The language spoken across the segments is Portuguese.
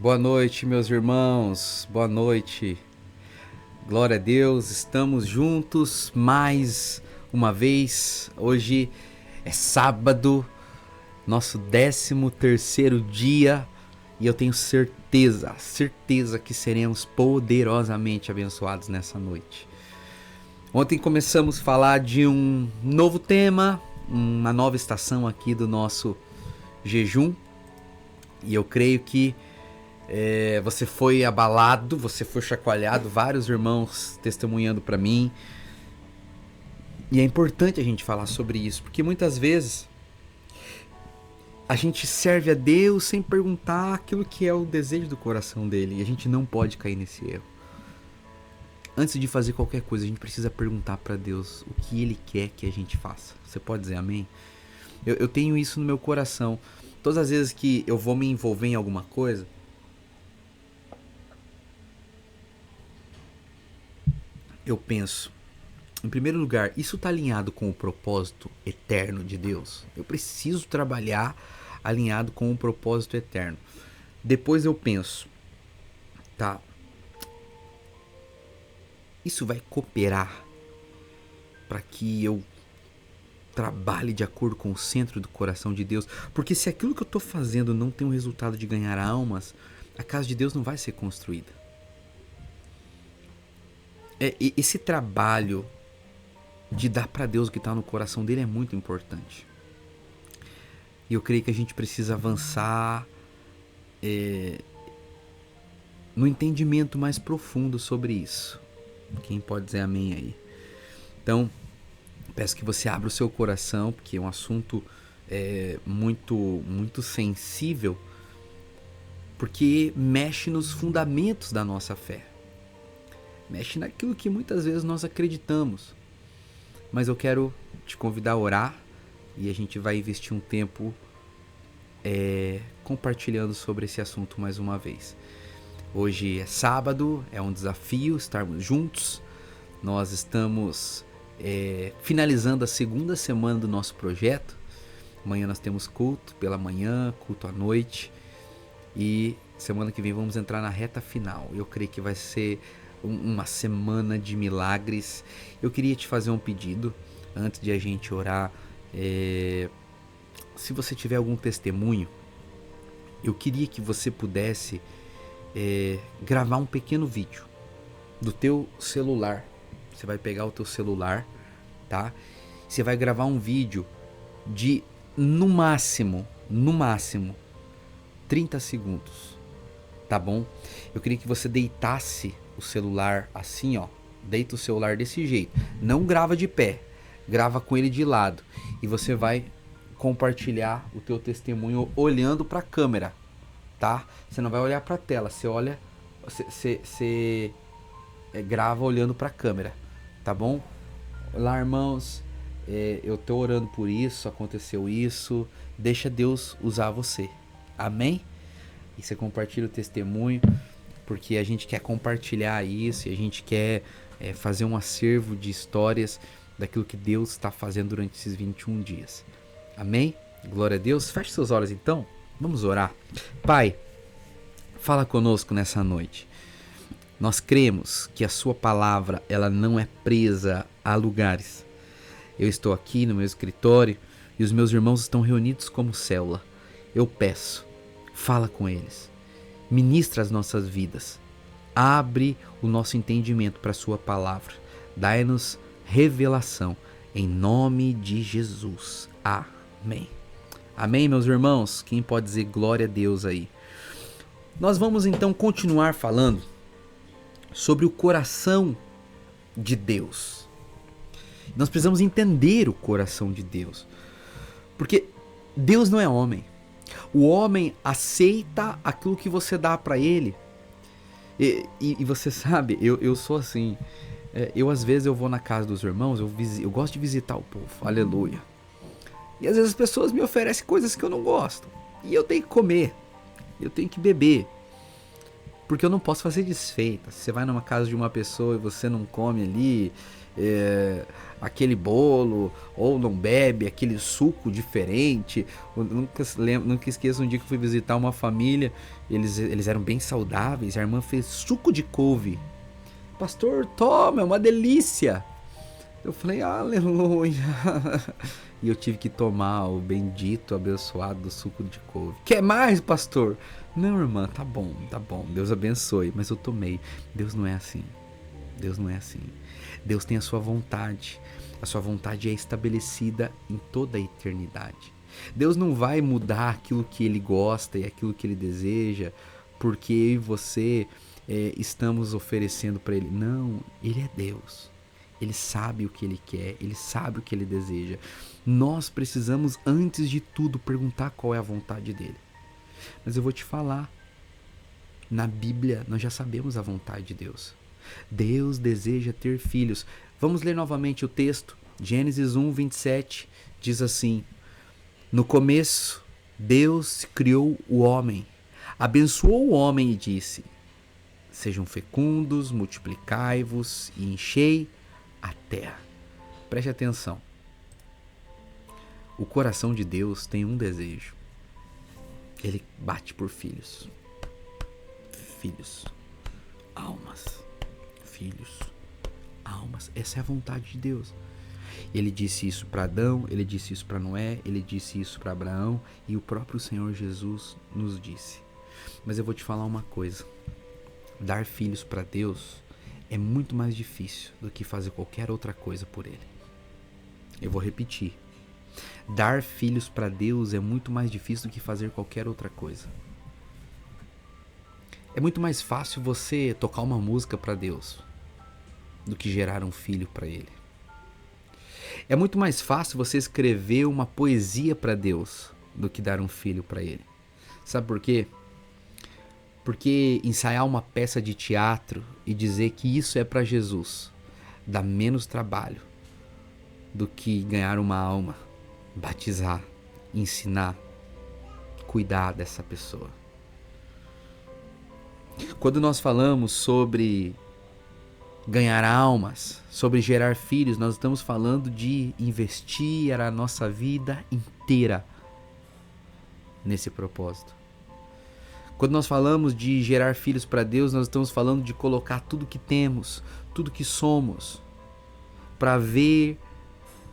Boa noite, meus irmãos. Boa noite. Glória a Deus. Estamos juntos mais uma vez. Hoje é sábado, nosso 13º dia, e eu tenho certeza que seremos poderosamente abençoados nessa noite. Ontem começamos a falar de um novo tema, uma nova estação aqui do nosso jejum, e eu creio que você foi abalado, você foi chacoalhado, vários irmãos testemunhando para mim. E é importante a gente falar sobre isso, porque muitas vezes a gente serve a Deus sem perguntar aquilo que é o desejo do coração dele, e a gente não pode cair nesse erro. Antes de fazer qualquer coisa, a gente precisa perguntar para Deus o que Ele quer que a gente faça. Você pode dizer amém? Eu tenho isso no meu coração. Todas as vezes que eu vou me envolver em alguma coisa, eu penso, em primeiro lugar, isso está alinhado com o propósito eterno de Deus? Eu preciso trabalhar alinhado com o propósito eterno. Depois eu penso, tá? Isso vai cooperar para que eu trabalhe de acordo com o centro do coração de Deus? Porque se aquilo que eu estou fazendo não tem um resultado de ganhar almas, a casa de Deus não vai ser construída. Esse trabalho de dar para Deus o que está no coração dele é muito importante. E eu creio que a gente precisa avançar no entendimento mais profundo sobre isso. Quem pode dizer amém aí? Então, peço que você abra o seu coração, porque é um assunto muito sensível, porque mexe nos fundamentos da nossa fé. Mexe naquilo que muitas vezes nós acreditamos. Mas eu quero te convidar a orar, e a gente vai investir um tempo compartilhando sobre esse assunto mais uma vez. Hoje é sábado, é um desafio estarmos juntos. Nós estamos finalizando a segunda semana do nosso projeto. Amanhã nós temos culto pela manhã, culto à noite, e semana que vem vamos entrar na reta final. Eu creio que vai ser uma semana de milagres. Eu queria te fazer um pedido antes de a gente orar. Se você tiver algum testemunho, eu queria que você pudesse gravar um pequeno vídeo do teu celular. Você vai pegar o teu celular, tá? Você vai gravar um vídeo de no máximo 30 segundos, tá bom? Eu queria que você deitasse o celular assim, ó. Deita o celular desse jeito. Não grava de pé, grava com ele de lado, e você vai compartilhar o teu testemunho olhando para a câmera, tá? Você não vai olhar para a tela, você grava olhando para a câmera, tá bom? Olá, irmãos, eu tô orando por isso, aconteceu isso, deixa Deus usar você, amém? E você compartilha o testemunho, porque a gente quer compartilhar isso, e a gente quer fazer um acervo de histórias daquilo que Deus está fazendo durante esses 21 dias, amém? Glória a Deus. Feche seus olhos então, vamos orar. Pai, fala conosco nessa noite. Nós cremos que a sua palavra, ela não é presa a lugares. Eu estou aqui no meu escritório e os meus irmãos estão reunidos como célula. Eu peço, fala com eles, ministra as nossas vidas, abre o nosso entendimento para a sua palavra, dai-nos revelação, em nome de Jesus. Amém. Amém, meus irmãos? Quem pode dizer glória a Deus aí? Nós vamos então continuar falando sobre o coração de Deus. Nós precisamos entender o coração de Deus, porque Deus não é homem. O homem aceita aquilo que você dá para ele, e você sabe, eu sou assim. Às vezes eu vou na casa dos irmãos, eu gosto de visitar o povo, aleluia. E às vezes as pessoas me oferecem coisas que eu não gosto, e eu tenho que comer, eu tenho que beber, porque eu não posso fazer desfeita. Se você vai numa casa de uma pessoa e você não come ali, aquele bolo, ou não bebe aquele suco diferente. Eu nunca esqueço um dia que eu fui visitar uma família, eles eram bem saudáveis, a irmã fez suco de couve. Pastor, toma, é uma delícia. Eu falei, aleluia. E eu tive que tomar o bendito, abençoado suco de couve. Quer mais, pastor? Não, irmã, tá bom. Deus abençoe. Mas eu tomei. Deus não é assim. Deus não é assim. Deus tem a sua vontade. A sua vontade é estabelecida em toda a eternidade. Deus não vai mudar aquilo que Ele gosta e aquilo que Ele deseja porque eu e você estamos oferecendo para Ele. Não, Ele é Deus. Ele sabe o que Ele quer, Ele sabe o que Ele deseja. Nós precisamos, antes de tudo, perguntar qual é a vontade dEle. Mas eu vou te falar, na Bíblia nós já sabemos a vontade de Deus. Deus deseja ter filhos. Vamos ler novamente o texto. Gênesis 1, 27 diz assim: no começo, Deus criou o homem, abençoou o homem e disse: sejam fecundos, multiplicai-vos e enchei a terra. Preste atenção. O coração de Deus tem um desejo. Ele bate por filhos. Filhos. Almas. Filhos. Almas. Essa é a vontade de Deus. Ele disse isso para Adão, ele disse isso para Noé, ele disse isso para Abraão e o próprio Senhor Jesus nos disse. Mas eu vou te falar uma coisa. Dar filhos para Deus é muito mais difícil do que fazer qualquer outra coisa por Ele. Eu vou repetir. Dar filhos para Deus é muito mais difícil do que fazer qualquer outra coisa. É muito mais fácil você tocar uma música para Deus do que gerar um filho para Ele. É muito mais fácil você escrever uma poesia para Deus do que dar um filho para Ele. Sabe por quê? Porque ensaiar uma peça de teatro e dizer que isso é para Jesus dá menos trabalho do que ganhar uma alma, batizar, ensinar, cuidar dessa pessoa. Quando nós falamos sobre ganhar almas, sobre gerar filhos, nós estamos falando de investir a nossa vida inteira nesse propósito. Quando nós falamos de gerar filhos para Deus, nós estamos falando de colocar tudo que temos, tudo que somos, para ver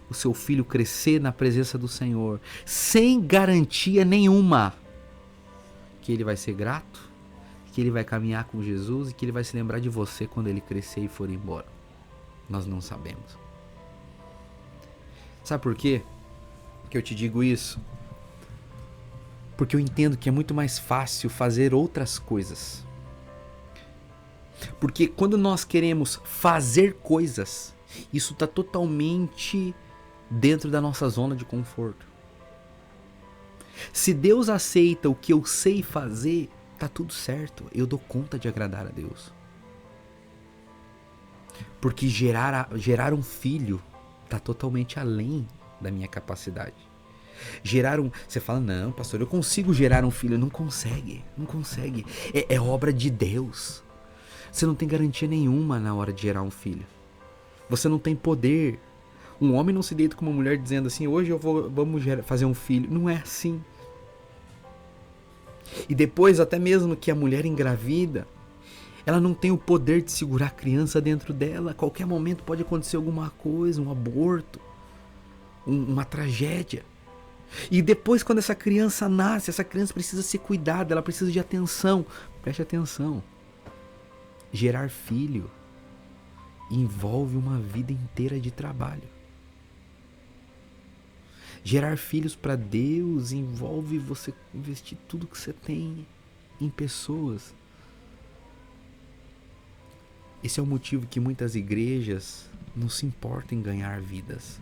o seu filho crescer na presença do Senhor, sem garantia nenhuma que ele vai ser grato, que ele vai caminhar com Jesus e que ele vai se lembrar de você quando ele crescer e for embora. Nós não sabemos. Sabe por quê que eu te digo isso? Porque eu entendo que é muito mais fácil fazer outras coisas. Porque quando nós queremos fazer coisas, isso está totalmente dentro da nossa zona de conforto. Se Deus aceita o que eu sei fazer, tá tudo certo. Eu dou conta de agradar a Deus. Porque gerar um filho tá totalmente além da minha capacidade. Você fala, não, pastor, eu consigo gerar um filho. Não consegue. É obra de Deus. Você não tem garantia nenhuma na hora de gerar um filho. Você não tem poder. Um homem não se deita com uma mulher dizendo assim, hoje vamos fazer um filho. Não é assim. E depois, até mesmo que a mulher engravida, ela não tem o poder de segurar a criança dentro dela. A qualquer momento pode acontecer alguma coisa, um aborto, uma tragédia. E depois, quando essa criança nasce, essa criança precisa ser cuidada, ela precisa de atenção. Preste atenção. Gerar filho envolve uma vida inteira de trabalho. Gerar filhos para Deus envolve você investir tudo que você tem em pessoas. Esse é o motivo que muitas igrejas não se importam em ganhar vidas.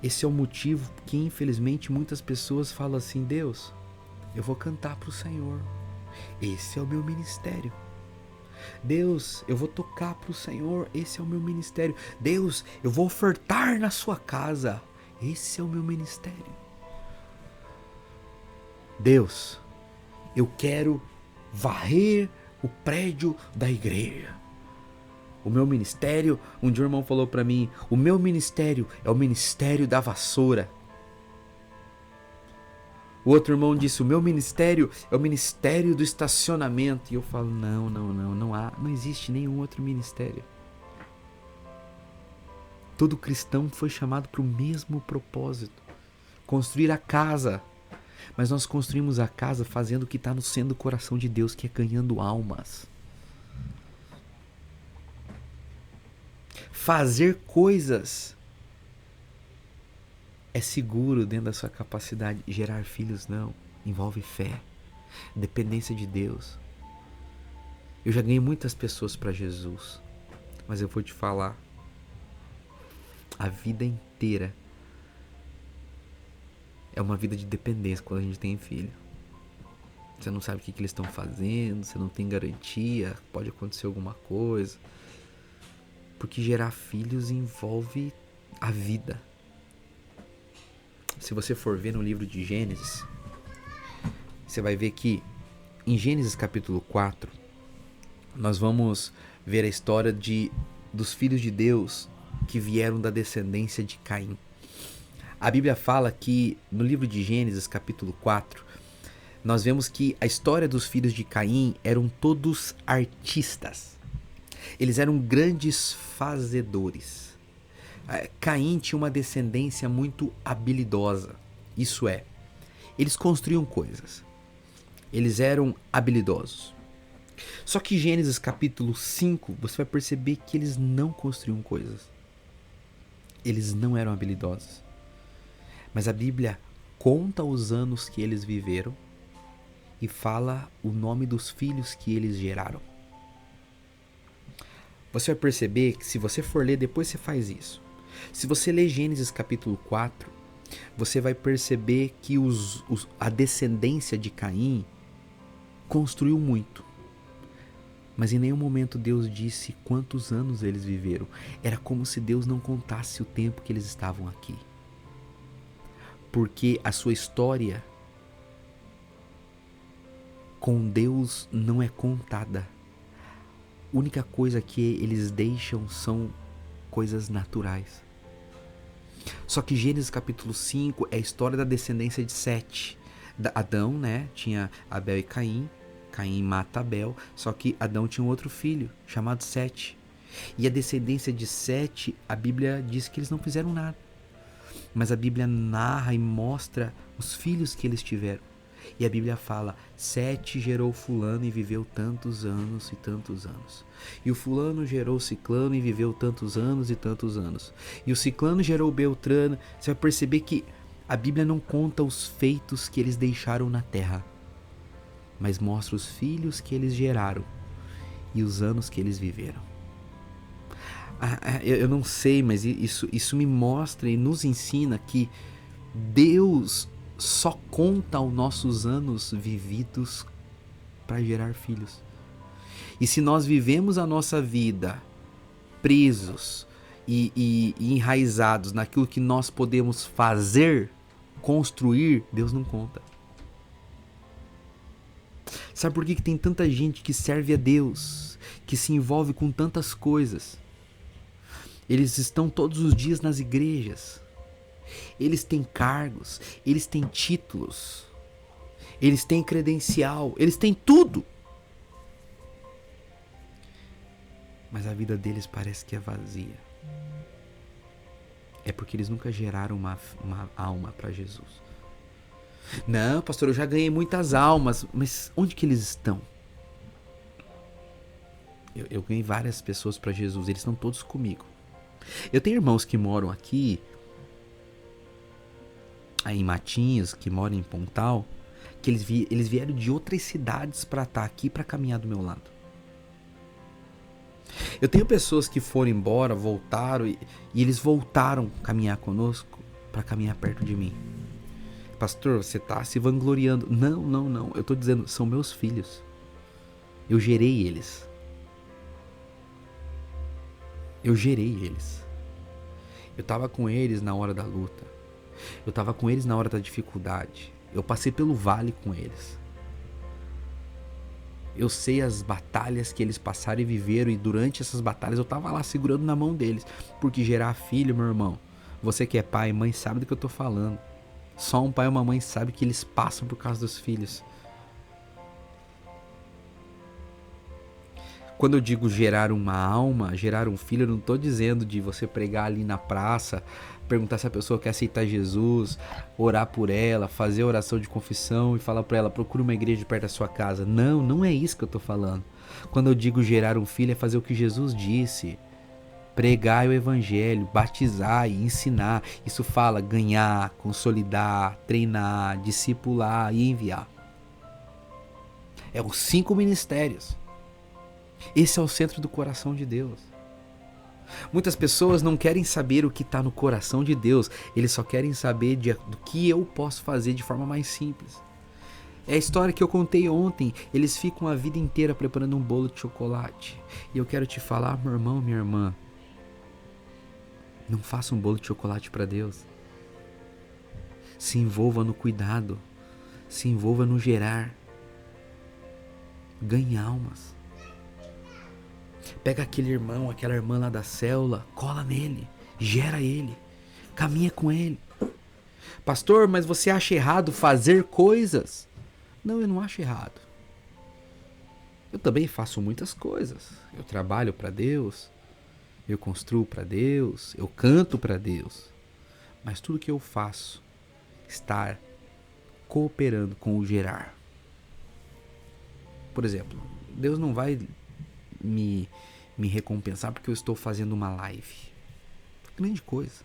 Esse é o motivo que, infelizmente, muitas pessoas falam assim, Deus, eu vou cantar para o Senhor. Esse é o meu ministério. Deus, eu vou tocar para o Senhor. Esse é o meu ministério. Deus, eu vou ofertar na sua casa. Esse é o meu ministério. Deus, eu quero varrer o prédio da igreja. O meu ministério, um dia um irmão falou para mim, o meu ministério é o ministério da vassoura. O outro irmão disse, o meu ministério é o ministério do estacionamento. E eu falo, não existe nenhum outro ministério. Todo cristão foi chamado para o mesmo propósito, construir a casa. Mas nós construímos a casa fazendo o que está no centro do coração de Deus, que é ganhando almas. Fazer coisas é seguro dentro da sua capacidade. Gerar filhos não. Envolve fé, dependência de Deus. Eu já ganhei muitas pessoas para Jesus, mas eu vou te falar, a vida inteira é uma vida de dependência quando a gente tem filho. Você não sabe o que eles estão fazendo, você não tem garantia, pode acontecer alguma coisa. Porque gerar filhos envolve a vida. Se você for ver no livro de Gênesis, você vai ver que em Gênesis capítulo 4, nós vamos ver a história dos filhos de Deus que vieram da descendência de Caim. A Bíblia fala que no livro de Gênesis capítulo 4, nós vemos que a história dos filhos de Caim eram todos artistas. Eles eram grandes fazedores. Caim tinha uma descendência muito habilidosa. Isso é, eles construíam coisas. Eles eram habilidosos. Só que Gênesis capítulo 5, você vai perceber que eles não construíam coisas. Eles não eram habilidosos. Mas a Bíblia conta os anos que eles viveram e fala o nome dos filhos que eles geraram. Você vai perceber que se você for ler, depois você faz isso. Se você ler Gênesis capítulo 4, você vai perceber que a descendência de Caim construiu muito. Mas em nenhum momento Deus disse quantos anos eles viveram. Era como se Deus não contasse o tempo que eles estavam aqui. Porque a sua história com Deus não é contada. A única coisa que eles deixam são coisas naturais. Só que Gênesis capítulo 5 é a história da descendência de Sete. Adão, né? Tinha Abel e Caim. Caim mata Abel. Só que Adão tinha um outro filho chamado Sete. E a descendência de Sete, a Bíblia diz que eles não fizeram nada. Mas a Bíblia narra e mostra os filhos que eles tiveram. E a Bíblia fala, Sete gerou fulano e viveu tantos anos e tantos anos. E o fulano gerou ciclano e viveu tantos anos e tantos anos. E o ciclano gerou Beltrano. Você vai perceber que a Bíblia não conta os feitos que eles deixaram na terra, mas mostra os filhos que eles geraram e os anos que eles viveram. Eu não sei, mas isso me mostra e nos ensina que Deus só conta os nossos anos vividos para gerar filhos. E se nós vivemos a nossa vida presos e enraizados naquilo que nós podemos fazer, construir, Deus não conta. Sabe por que tem tanta gente que serve a Deus, que se envolve com tantas coisas? Eles estão todos os dias nas igrejas. Eles têm cargos, eles têm títulos, eles têm credencial, eles têm tudo. Mas a vida deles parece que é vazia. É porque eles nunca geraram uma alma para Jesus. Não, pastor, eu já ganhei muitas almas, mas onde que eles estão? Eu ganhei várias pessoas para Jesus, eles estão todos comigo. Eu tenho irmãos que moram aqui, aí em Matinhos, que moram em Pontal, que eles vieram de outras cidades para estar aqui, para caminhar do meu lado. Eu tenho pessoas que foram embora, voltaram e eles voltaram a caminhar conosco para caminhar perto de mim. Pastor, você está se vangloriando. Não. Eu estou dizendo, são meus filhos. Eu gerei eles. Eu estava com eles na hora da luta. Eu estava com eles na hora da dificuldade. Eu passei pelo vale com eles. Eu sei as batalhas que eles passaram e viveram, e durante essas batalhas eu tava lá segurando na mão deles. Porque gerar filho, meu irmão, você que é pai e mãe sabe do que eu tô falando. Só um pai e uma mãe sabe que eles passam por causa dos filhos. Quando eu digo gerar uma alma, gerar um filho, eu não estou dizendo de você pregar ali na praça, perguntar se a pessoa quer aceitar Jesus, orar por ela, fazer oração de confissão e falar para ela, procure uma igreja perto da sua casa. Não, não é isso que eu estou falando. Quando eu digo gerar um filho, é fazer o que Jesus disse. Pregar o evangelho, batizar e ensinar. Isso fala ganhar, consolidar, treinar, discipular e enviar. É os 5 ministérios. Esse é o centro do coração de Deus. Muitas pessoas não querem saber o que está no coração de Deus. Eles só querem saber do que eu posso fazer de forma mais simples. É a história que eu contei ontem. Eles ficam a vida inteira preparando um bolo de chocolate. E eu quero te falar, meu irmão, minha irmã, não faça um bolo de chocolate para Deus. Se envolva no cuidado. Se envolva no gerar. Ganhe almas. Pega aquele irmão, aquela irmã lá da célula, cola nele, gera ele, caminha com ele. Pastor, mas você acha errado fazer coisas? Não, eu não acho errado. Eu também faço muitas coisas. Eu trabalho para Deus, eu construo para Deus, eu canto para Deus. Mas tudo que eu faço está cooperando com o gerar. Por exemplo, Deus não vai me recompensar porque eu estou fazendo uma live. Grande coisa.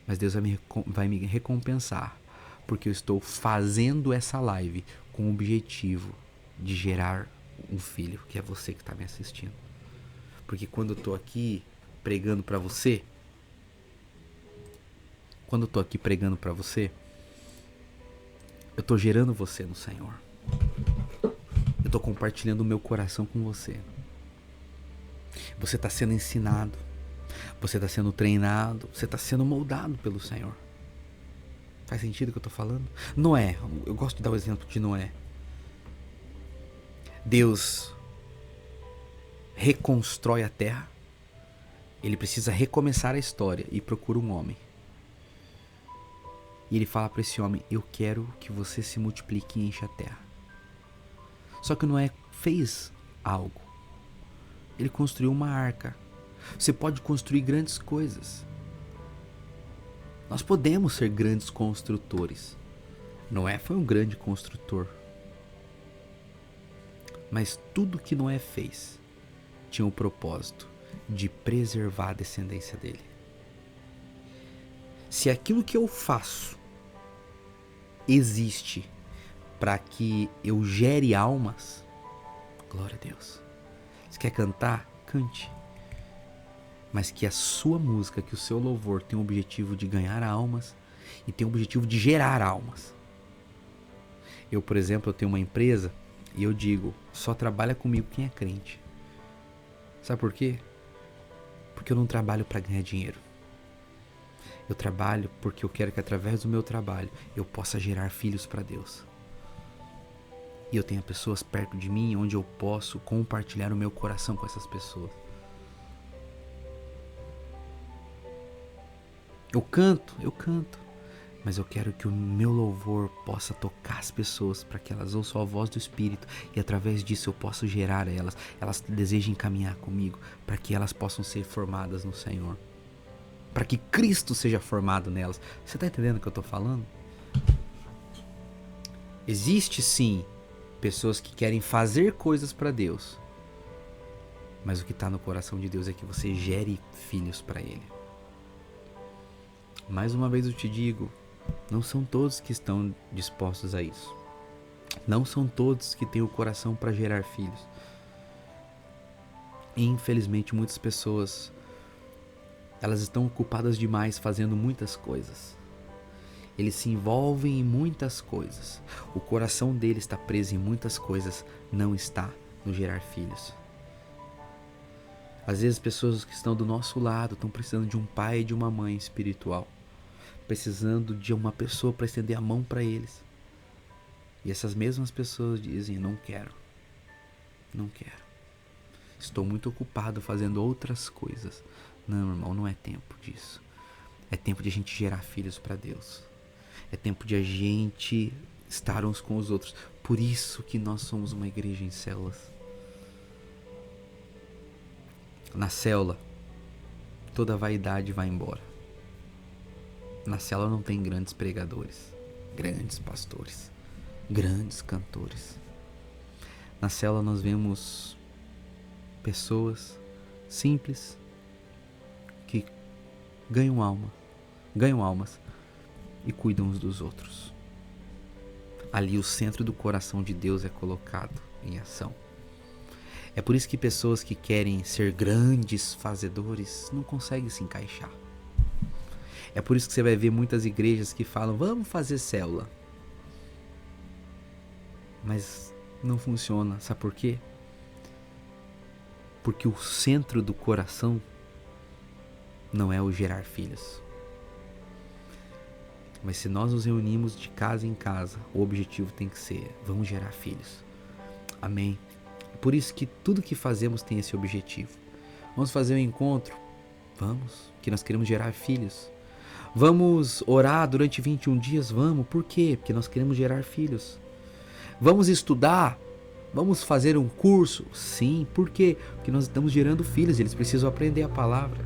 Mas Deus vai me recompensar porque eu estou fazendo essa live com o objetivo de gerar um filho, que é você que está me assistindo. Porque quando eu estou aqui pregando para você, eu estou gerando você no Senhor. Eu estou compartilhando o meu coração com você. Você está sendo ensinado. Você está sendo treinado. Você está sendo moldado pelo Senhor. Faz sentido o que eu estou falando? Noé. Eu gosto de dar o exemplo de Noé. Deus reconstrói a terra. Ele precisa recomeçar a história e procura um homem. E ele fala para esse homem: eu quero que você se multiplique e encha a terra. Só que Noé fez algo. Ele construiu uma arca. Você pode construir grandes coisas. Nós podemos ser grandes construtores. Noé foi um grande construtor. Mas tudo que Noé fez tinha o propósito de preservar a descendência dele. Se aquilo que eu faço existe para que eu gere almas, glória a Deus. Você quer cantar? Cante. Mas que a sua música, que o seu louvor tem o objetivo de ganhar almas e tem o objetivo de gerar almas. Eu, por exemplo, eu tenho uma empresa e eu digo, só trabalha comigo quem é crente. Sabe por quê? Porque eu não trabalho para ganhar dinheiro. Eu trabalho porque eu quero que através do meu trabalho eu possa gerar filhos para Deus. E eu tenho pessoas perto de mim onde eu posso compartilhar o meu coração com essas pessoas. Eu canto, mas eu quero que o meu louvor possa tocar as pessoas para que elas ouçam a voz do Espírito e através disso eu possa gerar elas desejem caminhar comigo para que elas possam ser formadas no Senhor. Para que Cristo seja formado nelas. Você está entendendo o que eu estou falando? Existe sim pessoas que querem fazer coisas para Deus. Mas o que está no coração de Deus é que você gere filhos para Ele. Mais uma vez eu te digo, não são todos que estão dispostos a isso. Não são todos que têm o coração para gerar filhos. E, infelizmente, muitas pessoas, elas estão ocupadas demais fazendo muitas coisas. Eles se envolvem em muitas coisas. O coração deles está preso em muitas coisas, não está no gerar filhos. Às vezes pessoas que estão do nosso lado estão precisando de um pai e de uma mãe espiritual. Precisando de uma pessoa para estender a mão para eles. E essas mesmas pessoas dizem, não quero. Não quero. Estou muito ocupado fazendo outras coisas. Não, irmão, não é tempo disso. É tempo de a gente gerar filhos para Deus. É tempo de a gente estar uns com os outros. Por isso que nós somos uma igreja em células. Na célula, toda vaidade vai embora. Na célula não tem grandes pregadores, grandes pastores, grandes cantores. Na célula nós vemos pessoas simples que ganham almas e cuidam uns dos outros. Ali o centro do coração de Deus é colocado em ação. É por isso que pessoas que querem ser grandes fazedores não conseguem se encaixar. É por isso que você vai ver muitas igrejas que falam, vamos fazer célula. Mas não funciona, sabe por quê? Porque o centro do coração não é o gerar filhos. Mas se nós nos reunimos de casa em casa, o objetivo tem que ser, vamos gerar filhos. Amém? Por isso que tudo que fazemos tem esse objetivo. Vamos fazer um encontro? Vamos, que nós queremos gerar filhos. Vamos orar durante 21 dias? Vamos, por quê? Porque nós queremos gerar filhos. Vamos estudar? Vamos fazer um curso? Sim, por quê? Porque nós estamos gerando filhos, eles precisam aprender a palavra.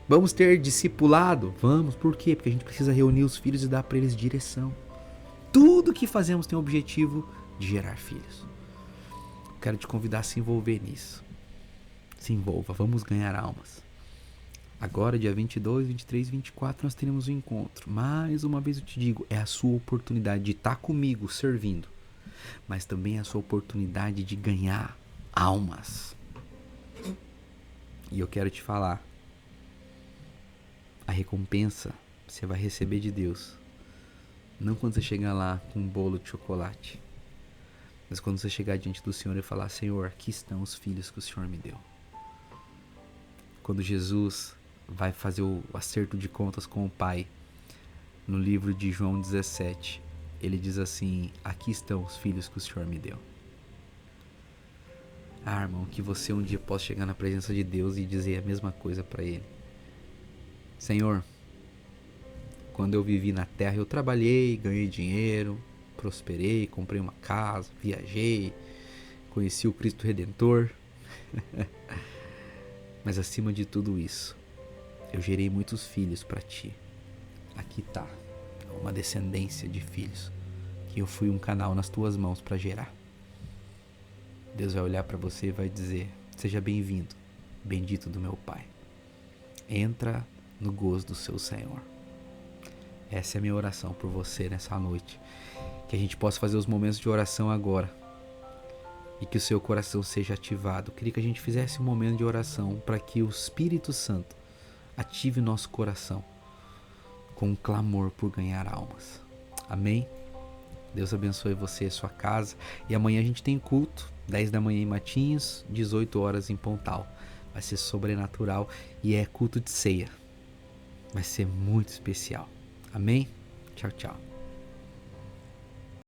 Vamos ter discipulado? Vamos, por quê? Porque a gente precisa reunir os filhos e dar para eles direção. Tudo que fazemos tem o objetivo de gerar filhos. Quero te convidar a se envolver nisso. Se envolva, vamos ganhar almas. Agora, dia 22, 23 e 24, nós teremos um encontro. Mais uma vez eu te digo, é a sua oportunidade de estar comigo, servindo. Mas também é a sua oportunidade de ganhar almas. E eu quero te falar, a recompensa você vai receber de Deus. Não quando você chegar lá com um bolo de chocolate. Mas quando você chegar diante do Senhor e falar, Senhor, aqui estão os filhos que o Senhor me deu. Quando Jesus vai fazer o acerto de contas com o Pai, no livro de João 17, ele diz assim, aqui estão os filhos que o Senhor me deu. Ah, irmão, que você um dia possa chegar na presença de Deus e dizer a mesma coisa para Ele. Senhor, quando eu vivi na terra, eu trabalhei, ganhei dinheiro, prosperei, comprei uma casa, viajei, conheci o Cristo Redentor. Mas acima de tudo isso, eu gerei muitos filhos para ti. Aqui tá, uma descendência de filhos que eu fui um canal nas tuas mãos para gerar. Deus vai olhar para você e vai dizer, seja bem-vindo, bendito do meu Pai. Entra no gozo do seu Senhor. Essa é a minha oração por você nessa noite. Que a gente possa fazer os momentos de oração agora. E que o seu coração seja ativado. Eu queria que a gente fizesse um momento de oração para que o Espírito Santo ative o nosso coração com um clamor por ganhar almas. Amém? Deus abençoe você e sua casa. E amanhã a gente tem culto, 10 da manhã em Matinhos, 18 horas em Pontal. Vai ser sobrenatural e é culto de ceia. Vai ser muito especial. Amém? Tchau, tchau.